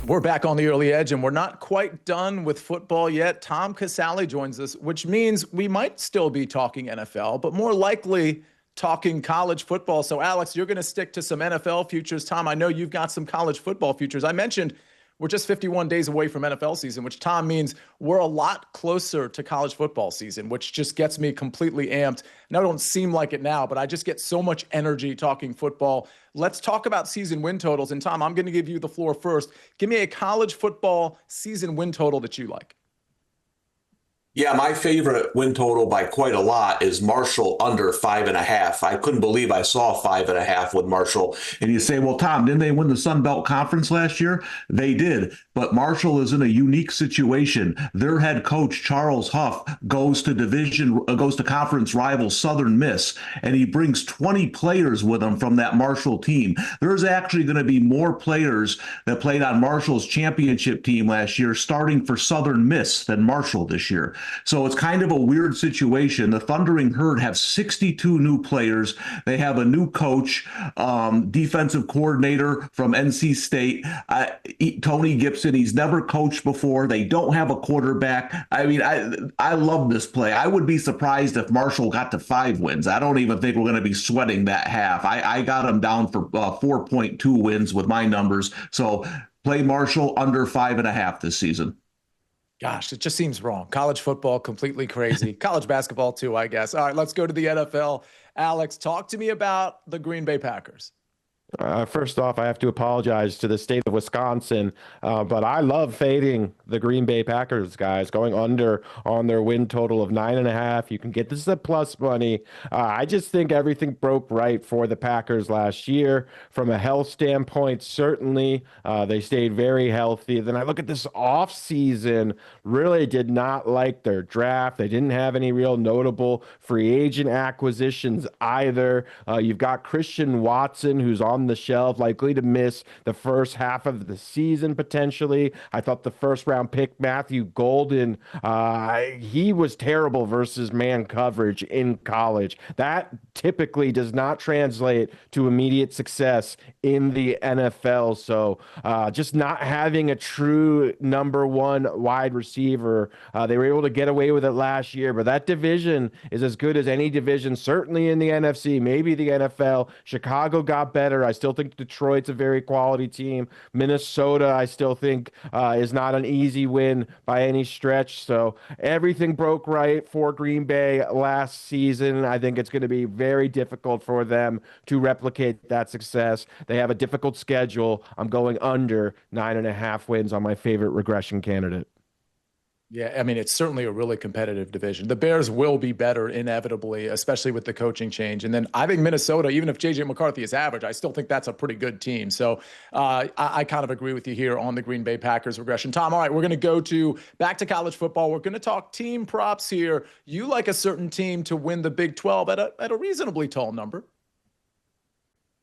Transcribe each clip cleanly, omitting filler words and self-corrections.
We're back on the early edge, and we're not quite done with football yet. Tom Casale joins us, which means we might still be talking NFL, but more likely talking college football. So, Alex, you're going to stick to some NFL futures. Tom, I know you've got some college football futures. I mentioned we're just 51 days away from NFL season, which, Tom, means we're a lot closer to college football season, which just gets me completely amped. Now, it don't seem like it now, but I just get so much energy talking football. Let's talk about season win totals. And, Tom, I'm going to give you the floor first. Give me a college football season win total that you like. Yeah, my favorite win total by quite a lot is Marshall under 5.5. I couldn't believe I saw 5.5 with Marshall. And you say, well, Tom, didn't they win the Sun Belt Conference last year? They did. But Marshall is in a unique situation. Their head coach, Charles Huff, goes to conference rival Southern Miss, and he brings 20 players with him from that Marshall team. There's actually going to be more players that played on Marshall's championship team last year starting for Southern Miss than Marshall this year. So it's kind of a weird situation. The Thundering Herd have 62 new players. They have a new coach, defensive coordinator from NC State, Tony Gibson. He's never coached before. They don't have a quarterback. I mean, I love this play. I would be surprised if Marshall got to 5 wins. I don't even think we're going to be sweating that half. I got them down for 4.2 wins with my numbers. So play Marshall under 5.5 this season. Gosh, it just seems wrong. College football, completely crazy. College basketball, too, I guess. All right, let's go to the NFL. Alex, talk to me about the Green Bay Packers. First off, I have to apologize to the state of Wisconsin, but I love fading the Green Bay Packers, guys, going under on their win total of 9.5. You can get this at plus money. I just think everything broke right for the Packers last year. From a health standpoint, certainly they stayed very healthy. Then I look at this offseason, really did not like their draft. They didn't have any real notable free agent acquisitions either. You've got Christian Watson, who's on the shelf, likely to miss the first half of the season potentially. I thought the first round pick, Matthew Golden, he was terrible versus man coverage in college. That typically does not translate to immediate success in the NFL. So just not having a true number one wide receiver, they were able to get away with it last year, but that division is as good as any division, certainly in the NFC, maybe the NFL. Chicago got better. I still think Detroit's a very quality team. Minnesota, I still think, is not an easy win by any stretch. So everything broke right for Green Bay last season. I think it's going to be very difficult for them to replicate that success. They have a difficult schedule. I'm going under 9.5 wins on my favorite regression candidate. Yeah, I mean, it's certainly a really competitive division. The Bears will be better inevitably, especially with the coaching change. And then I think Minnesota, even if J.J. McCarthy is average, I still think that's a pretty good team. So I kind of agree with you here on the Green Bay Packers regression. Tom, all right, we're going to go back to college football. We're going to talk team props here. You like a certain team to win the Big 12 at a reasonably tall number.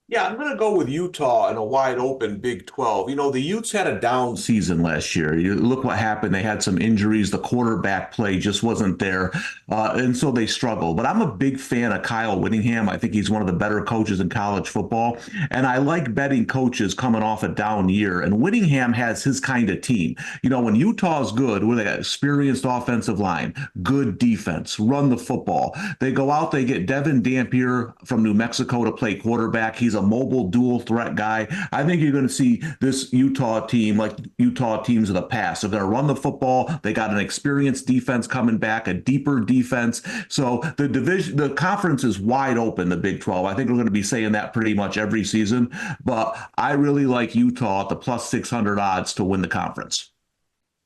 Yeah, I'm going to go with Utah in a wide open Big 12. You know, the Utes had a down season last year. You look what happened. They had some injuries. The quarterback play just wasn't there. And so they struggled. But I'm a big fan of Kyle Whittingham. I think he's one of the better coaches in college football. And I like betting coaches coming off a down year. And Whittingham has his kind of team. You know, when Utah's good, where they got experienced offensive line, good defense, run the football. They go out, they get Devin Dampier from New Mexico to play quarterback. He's a mobile dual threat guy. I think you're going to see this Utah team like Utah teams of the past. They're going to run the football. They got an experienced defense coming back, a deeper defense. So the conference is wide open, the Big 12. I think we're going to be saying that pretty much every season, but I really like Utah at the plus 600 odds to win the conference.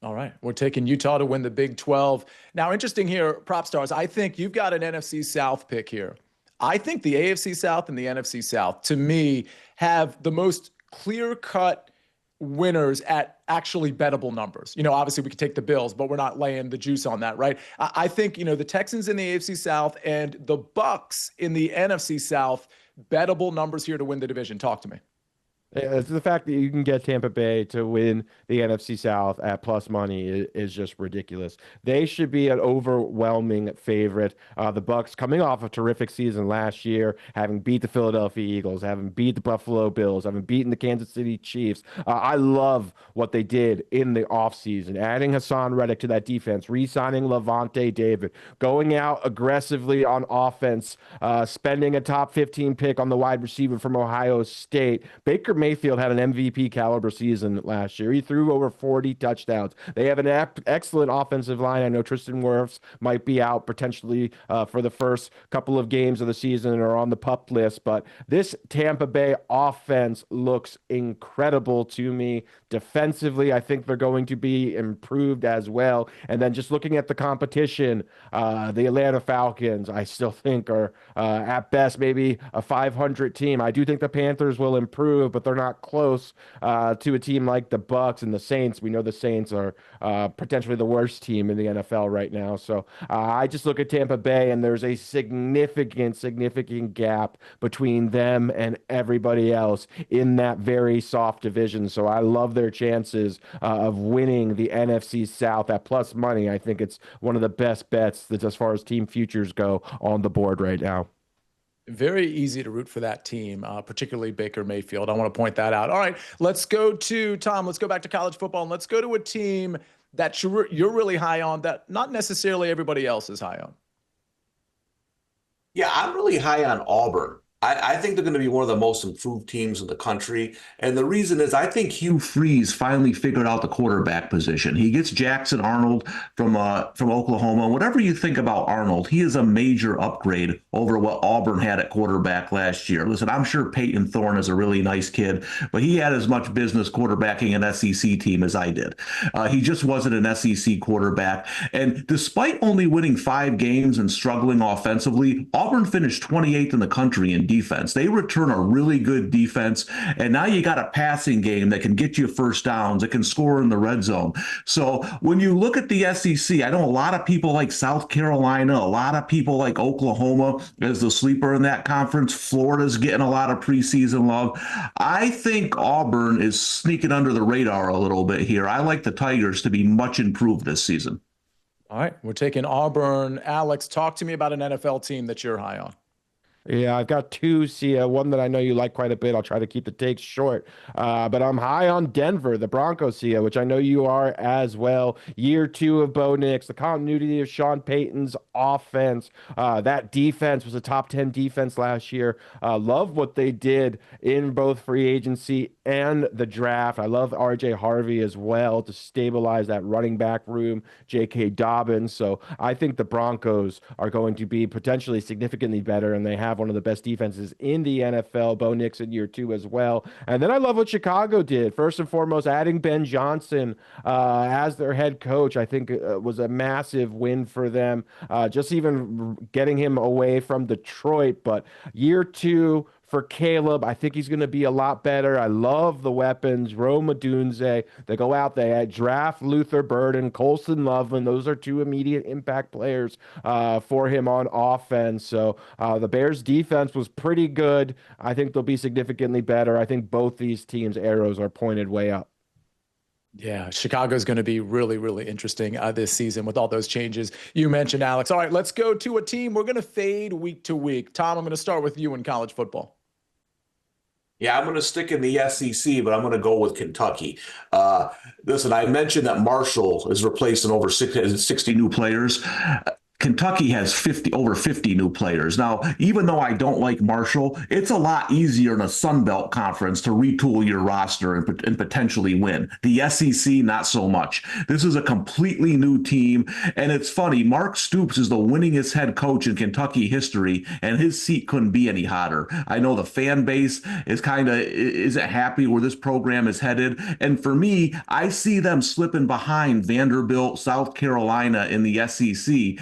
All right. We're taking Utah to win the Big 12. Now, interesting here, PropStarz, I think you've got an NFC South pick here. I think the AFC South and the NFC South, to me, have the most clear-cut winners at actually bettable numbers. You know, obviously we could take the Bills, but we're not laying the juice on that, right? I think, you know, the Texans in the AFC South and the Bucs in the NFC South, bettable numbers here to win the division. Talk to me. The fact that you can get Tampa Bay to win the NFC South at plus money is just ridiculous. They should be an overwhelming favorite. The Bucs coming off a terrific season last year, having beat the Philadelphia Eagles, having beat the Buffalo Bills, having beaten the Kansas City Chiefs. I love what they did in the offseason, adding Hassan Reddick to that defense, re-signing Levante David, going out aggressively on offense, spending a top 15 pick on the wide receiver from Ohio State. Baker Mayfield had an MVP caliber season last year. He threw over 40 touchdowns. They have an excellent offensive line. I know Tristan Wirfs might be out potentially for the first couple of games of the season or on the PUP list, but this Tampa Bay offense looks incredible to me. Defensively, I think they're going to be improved as well. And then just looking at the competition, the Atlanta Falcons, I still think are at best maybe a 500 team. I do think the Panthers will improve, but they're not close to a team like the Bucs and the Saints. We know the Saints are potentially the worst team in the NFL right now. So I just look at Tampa Bay, and there's a significant gap between them and everybody else in that very soft division. So I love their chances of winning the NFC South at plus money. I think it's one of the best bets that's as far as team futures go on the board right now. Very easy to root for that team, particularly Baker Mayfield. I want to point that out. All right, let's go to Tom. Let's go back to college football, and let's go to a team that you're really high on that not necessarily everybody else is high on. Yeah, I'm really high on Auburn. I think they're going to be one of the most improved teams in the country. And the reason is I think Hugh Freeze finally figured out the quarterback position. He gets Jackson Arnold from Oklahoma. Whatever you think about Arnold, he is a major upgrade over what Auburn had at quarterback last year. Listen, I'm sure Peyton Thorne is a really nice kid, but he had as much business quarterbacking an SEC team as I did. He just wasn't an SEC quarterback. And despite only winning 5 games and struggling offensively, Auburn finished 28th in the country in defense. They return a really good defense, and now you got a passing game that can get you first downs, that can score in the red zone. So when you look at the SEC, I know a lot of people like South Carolina, a lot of people like Oklahoma as the sleeper in that conference. Florida's getting a lot of preseason love. I think Auburn is sneaking under the radar a little bit here. I like the Tigers to be much improved this season. All right, we're taking Auburn. Alex, talk to me about an NFL team that you're high on. Yeah, I've got 2, Sia. One that I know you like quite a bit. I'll try to keep the takes short. But I'm high on Denver, the Broncos, Sia, which I know you are as well. Year 2 of Bo Nix, the continuity of Sean Payton's offense. That defense was a top 10 defense last year. Love what they did in both free agency and the draft. I love RJ Harvey as well to stabilize that running back room, J.K. Dobbins. So I think the Broncos are going to be potentially significantly better, and they have one of the best defenses in the NFL. Bo Nix in year 2 as well. And then I love what Chicago did. First and foremost, adding Ben Johnson as their head coach, I think was a massive win for them. Just even getting him away from Detroit. But year 2 for Caleb, I think he's going to be a lot better. I love the weapons. Rome Odunze. They go out, they draft Luther Burden, Colson Loveland. Those are 2 immediate impact players for him on offense. So the Bears defense was pretty good. I think they'll be significantly better. I think both these teams' arrows are pointed way up. Yeah, Chicago's going to be really, really interesting this season with all those changes you mentioned, Alex. All right, let's go to a team we're going to fade week to week. Tom, I'm going to start with you in college football. Yeah, I'm going to stick in the SEC, but I'm going to go with Kentucky. Listen, I mentioned that Marshall is replacing over 60 new players. Kentucky has over 50 new players. Now, even though I don't like Marshall, it's a lot easier in a Sun Belt conference to retool your roster and potentially win. The SEC, not so much. This is a completely new team, and it's funny. Mark Stoops is the winningest head coach in Kentucky history, and his seat couldn't be any hotter. I know the fan base isn't happy where this program is headed, and for me, I see them slipping behind Vanderbilt, South Carolina in the SEC.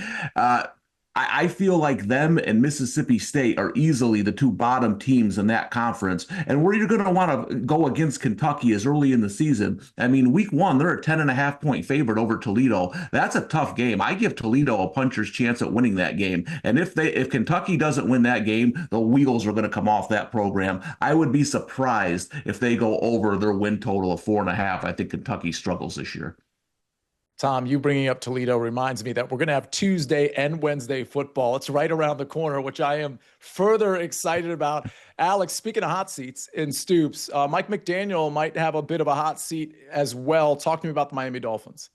I feel like them and Mississippi State are easily the 2 bottom teams in that conference. And where you're going to want to go against Kentucky is early in the season. I mean, week 1, they're a 10.5-point favorite over Toledo. That's a tough game. I give Toledo a puncher's chance at winning that game. And if Kentucky doesn't win that game, the wheels are going to come off that program. I would be surprised if they go over their win total of 4.5. I think Kentucky struggles this year. Tom, you bringing up Toledo reminds me that we're going to have Tuesday and Wednesday football. It's right around the corner, which I am further excited about. Alex, speaking of hot seats in Stoops, Mike McDaniel might have a bit of a hot seat as well. Talk to me about the Miami Dolphins.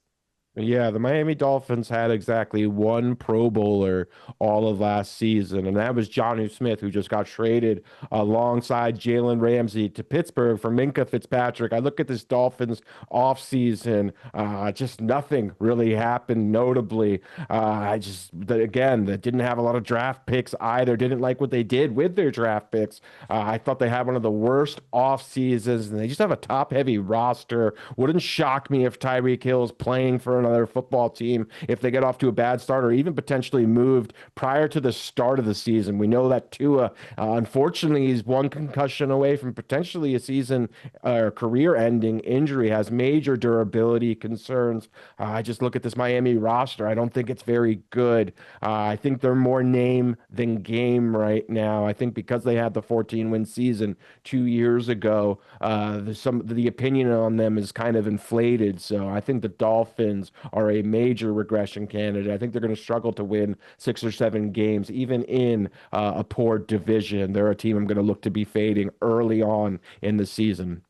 Yeah, the Miami Dolphins had exactly one Pro Bowler all of last season, and that was Jonnu Smith, who just got traded alongside Jalen Ramsey to Pittsburgh for Minka Fitzpatrick. I look at this Dolphins offseason, just nothing really happened notably. Again, they didn't have a lot of draft picks either, didn't like what they did with their draft picks. I thought they had one of the worst off seasons, and they just have a top-heavy roster. Wouldn't shock me if Tyreek Hill is playing for another football team if they get off to a bad start, or even potentially moved prior to the start of the season. We know that Tua, unfortunately, is one concussion away from potentially a season or career-ending injury, has major durability concerns. I just look at this Miami roster. I don't think it's very good. I think they're more name than game right now. I think because they had the 14-win season 2 years ago, the opinion on them is kind of inflated. So I think the Dolphins are a major regression candidate. I think they're going to struggle to win 6 or 7 games, even in a poor division. They're a team I'm going to look to be fading early on in the season.